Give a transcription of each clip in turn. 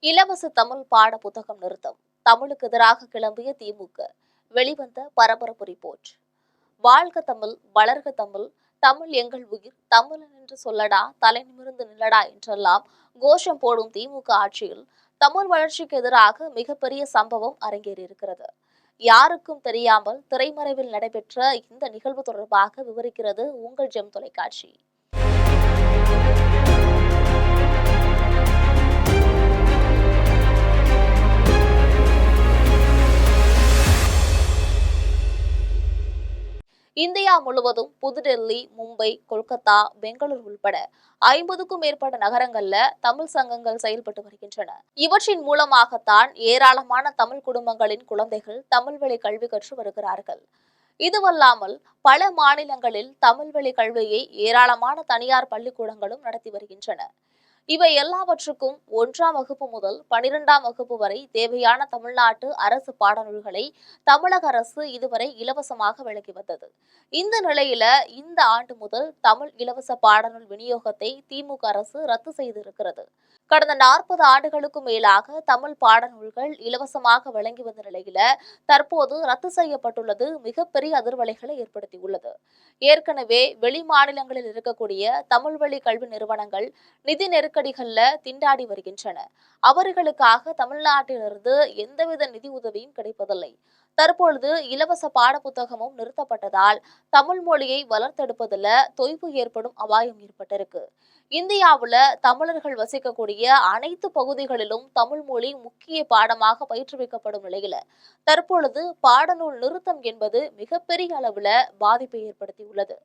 இலவச தமிழ் பாட புத்தகம் நிறுத்தம். தமிழுக்கு எதிராக கிளம்பிய திமுக. வெளிவந்த பரபரப்பு ரிப்போர்ட். வாழ்க தமிழ், வளர்க தமிழ், தமிழ் எங்கள் உயிர், தமிழன் என்று சொல்லடா, தலை நிமிர்ந்து நில்லடா என்றெல்லாம் கோஷம் போடும் திமுக ஆட்சியில் தமிழ் வளர்ச்சிக்கு எதிராக மிகப்பெரிய சம்பவம் அரங்கேறியிருக்கிறது. யாருக்கும் தெரியாமல் திரைமறைவில் நடைபெற்ற இந்த நிகழ்வு தொடர்பாக விவரிக்கிறது உங்கள் ஜெம் தொலைக்காட்சி. இந்தியா முழுவதும் புதுடெல்லி, மும்பை, கொல்கத்தா, பெங்களூர் உள்பட 50க்கும் மேற்பட்ட நகரங்கள்ல தமிழ் சங்கங்கள் செயல்பட்டு வருகின்றன. இவற்றின் மூலமாகத்தான் ஏராளமான தமிழ் குடும்பங்களின் குழந்தைகள் தமிழ் வழி கல்வி கற்று வருகிறார்கள். இதுவல்லாமல் பல மாநிலங்களில் தமிழ் வழி கல்வியை ஏராளமான தனியார் பள்ளிக்கூடங்களும் நடத்தி வருகின்றன. இவை எல்லாவற்றுக்கும் 1ஆம் வகுப்பு முதல் 12ஆம் வகுப்பு வரை தேவையான தமிழ்நாட்டு அரசு பாடநூல்களை தமிழக அரசு இதுவரை இலவசமாக வழங்கி வந்தது. இந்த நிலையில இந்த ஆண்டு முதல் தமிழ் இலவச பாடநூல் விநியோகத்தை திமுக அரசு ரத்து செய்திருக்கிறது. கடந்த 40 ஆண்டுகளுக்கும் மேலாக தமிழ் பாடநூல்கள் இலவசமாக வழங்கி வந்த நிலையில தற்போது ரத்து செய்யப்பட்டுள்ளது மிகப்பெரிய அதிர்வலைகளை ஏற்படுத்தியுள்ளது. ஏற்கனவே வெளி மாநிலங்களில் இருக்கக்கூடிய தமிழ் வழி கல்வி நிறுவனங்கள் நிதி நெருக்கடிகள்ல திண்டாடி வருகின்றன. அவர்களுக்காக தமிழ்நாட்டிலிருந்து எந்தவித நிதி உதவியும் கிடைப்பதில்லை. தற்பொழுது இலவச பாட புத்தகமும் நிறுத்தப்பட்டதால் தமிழ் மொழியை வளர்த்தெடுப்பதில் தொய்வு ஏற்படும் அபாயம் ஏற்பட்டிருக்கு. இந்தியாவுல தமிழர்கள் வசிக்கக்கூடிய அனைத்து பகுதிகளிலும் தமிழ் மொழி முக்கிய பாடமாக பயிற்றுவிக்கப்படும் நிலையில தற்பொழுது பாடநூல் நிறுத்தம் என்பது மிகப்பெரிய அளவுல பாதிப்பை ஏற்படுத்தியுள்ளது.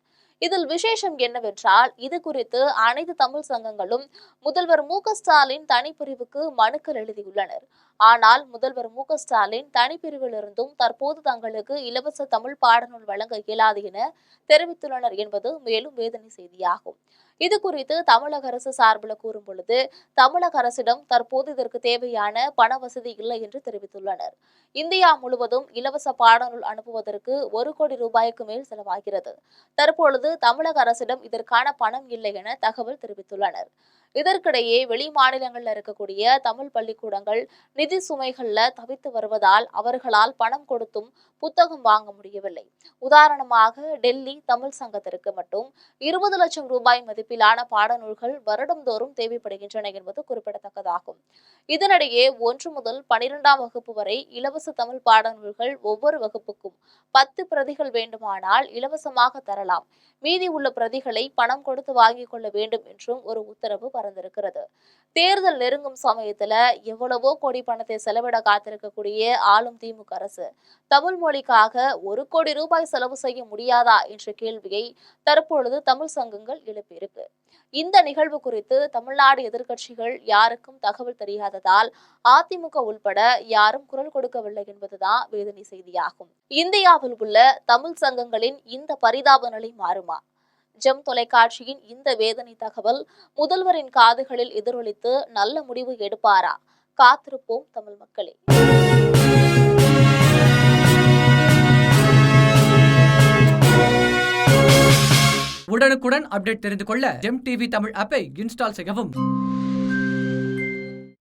இதில் விசேஷம் என்னவென்றால் இது குறித்து அனைத்து தமிழ் சங்கங்களும் முதல்வர் மு.க.ஸ்டாலின் தனிப்பிரிவுக்கு மனுக்கள் எழுதியுள்ளனர். ஆனால் முதல்வர் மு.க.ஸ்டாலின் தனிப்பிரிவிலிருந்தும் தற்போது தங்களுக்கு இலவச தமிழ் பாடநூல் வழங்க இயலாது என தெரிவித்துள்ளனர் என்பது மேலும் வேதனை செய்தியாகும். இது குறித்து தமிழக அரசு சார்பில் கூறும் பொழுது தமிழக அரசிடம் தற்போது இதற்கு தேவையான பண வசதி இல்லை என்று தெரிவித்துள்ளனர். இந்தியா முழுவதும் இலவச பாடநூல் அனுப்புவதற்கு 1 கோடி ரூபாய்க்கு மேல் செலவாகிறது. தற்பொழுது தமிழக அரசிடம் இதற்கான பணம் இல்லை என தகவல் தெரிவித்துள்ளனர். இதற்கிடையே வெளி மாநிலங்களில் இருக்கக்கூடிய தமிழ் பள்ளிக்கூடங்கள் நிதி சுமைகள்ல தவித்து வருவதால் அவர்களால் பணம் கொடுத்தும் புத்தகம் வாங்க முடியவில்லை. உதாரணமாக டெல்லி தமிழ் சங்கத்திற்கு மட்டும் 20 லட்சம் ரூபாய் மதிப்பிலான பாடநூல்கள் வருடந்தோறும் தேவைப்படுகின்றன என்பது குறிப்பிடத்தக்கதாகும். இதனிடையே 1 முதல் 12ஆம் வகுப்பு வரை இலவச தமிழ் பாடநூல்கள் ஒவ்வொரு வகுப்புக்கும் 10 பிரதிகள் வேண்டுமானால் இலவசமாக தரலாம். மீதி உள்ள பிரதிகளை பணம் கொடுத்து வாங்கிக் கொள்ள வேண்டும் என்றும் ஒரு உத்தரவு பறந்திருக்கிறது. தேர்தல் நெருங்கும் சமயத்துல எவ்வளவோ கோடி பணத்தை செலவிட காத்திருக்கக்கூடிய ஆளும் திமுக அரசு தமிழ் மொழிக்காக 1 கோடி ரூபாய் செலவு செய்ய முடியாதா என்ற கேள்வியை தற்பொழுது தமிழ் சங்கங்கள் எழுப்பியிருக்கு. இந்த நிகழ்வு குறித்து தமிழ்நாடு எதிர்க்கட்சிகள் யாருக்கும் தகவல் தெரியாததால் அதிமுக உள்பட யாரும் குரல் கொடுக்கவில்லை என்பதுதான் வேதனை செய்தியாகும். இந்தியாவில் உள்ள தமிழ் சங்கங்களின் இந்த பரிதாப நிலை மாறுமா? ஜெம் தொலைக்காட்சியின் இந்த வேதனை தகவல் முதல்வரின் காதுகளில் எதிரொலித்து நல்ல முடிவு எடுப்பாரா? காத்திருப்போம் தமிழ் மக்களே. உடனுக்குடன் அப்டேட் தெரிந்து கொள்ள ஜெம் டிவி தமிழ் ஆப்பை இன்ஸ்டால் செய்யவும்.